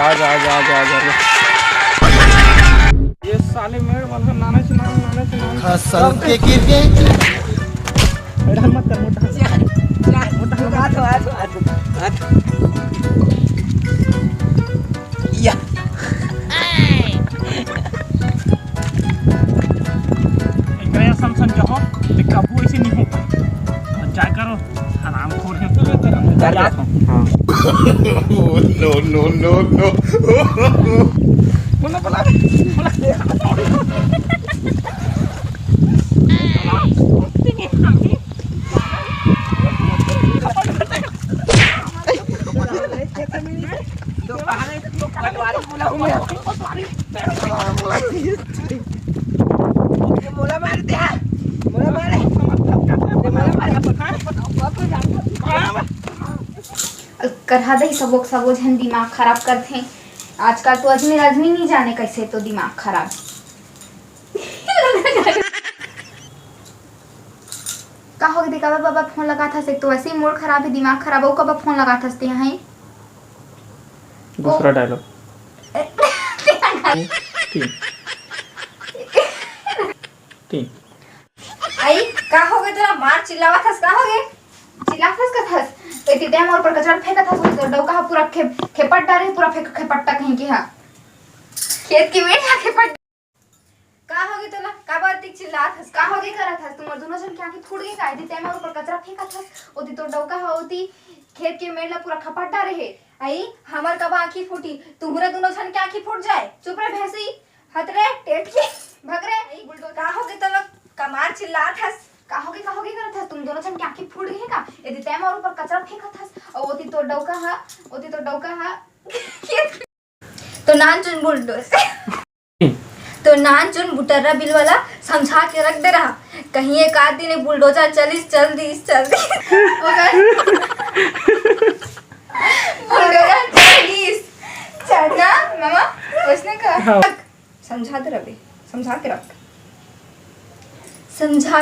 आजा आजा आजा आजा ये साले मेरे वाला नाना से हंसल के गिर गई मत कर मोटा हाथ या गया समसन जाओ ते काबू ऐसे नहीं हो पाए और जा करो आराम खोर है हां नो नो नो नो बोला करहा दे सबो झन दिमाग खराब करते हैं आजकल तो अजमेर आदमी नहीं जाने कैसे तो दिमाग खराब का हो गया कब बाबा फोन लगा था से तो वैसे ही मूड खराब है दिमाग खराब हो कब फोन लगा था से यहाँ ही दूसरा डायलॉग तीन आई का हो गया तेरा मार चिल्लावा था का हो गया चिल्लाफस का था तो इतने टाइम और पर कचरा फेंका था तो डौका पूरा खेपट डाले पूरा खेपट्टा कहीं की हां खेत की में खेपट का हो गया तोला का बात चिल्लात हस का हो गया करा था तुम दोनों जन क्या की फूट गई का इतने टाइम और पर कचरा फेंका था ओती तो डौका होती खेत के मेला पूरा खपट्टा रहे आई हमर कब आंखी फूटी तुम्हारे दोनों जन क्या आंखी फूट जाए चुप रह भैंसी हतरे टेट के भग रे आई बुलडो का हो गया तोला कमार चिल्लात हस काहोगे करत था तुम दोनों जन की आंखें फूट गई का यदि टाइम और ऊपर कचरा फेंका था और ओती तो डौका हा तो नान चुन बुलडो तो नान चुन बुटरा बिल वाला समझा के रख दे रहा कहीं एक आध दिन बुलडोजर चल दी बुलडोजर चलना मामा उसने कहा समझा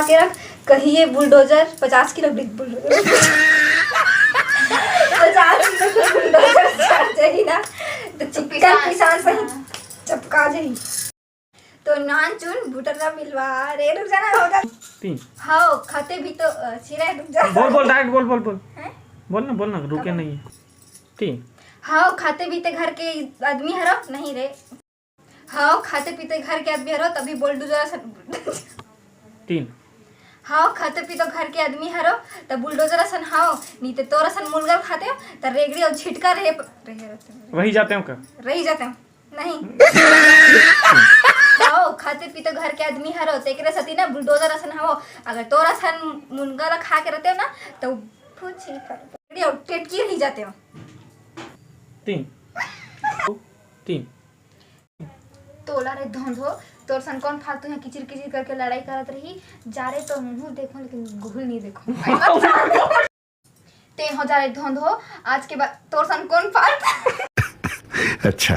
के रख कहीं ये bulldozer 50 kilo bulldozer 50 kilo bulldozer चढ़ जाएगी ना तो चिपका किसान सही चपका जाएगी तो नान चुन बुटरा मिलवा रे रुक जाना होगा तीन हाँ खाते भी तो चिरा रुक जा बोल डायरेक्ट बोल ना रुके नहीं तीन हाँ खाते पीते घर के आदमी हरो नहीं रे हाँ खाते पीते घर के आदमी हरो तभी बुलडोजर तीन हाँ खाते पीते घर के आदमी हरो तब बुलडोजर सन हाँ नहीं तो तोरा सन मुर्गा खाते हो तो रेगड़ी और छिटका वही जाते हो रही जाते हो नहीं हाँ खाते पीते घर के आदमी हरो तेकरे सती ना बुलडोजर सन हाँ अगर तोरा सन मुर्गा खा के रहते हो ना तो फूट छिटका और टेटकी रही जाते हो तीन तोला रे धंधो तोर सन कौन फालतू है किचिर करके लड़ाई करत रही जा रे तो मुंह देखो लेकिन गुहल नहीं देखो ते हो जा रे धंधो आज के बाद तोर सन कौन फालतू अच्छा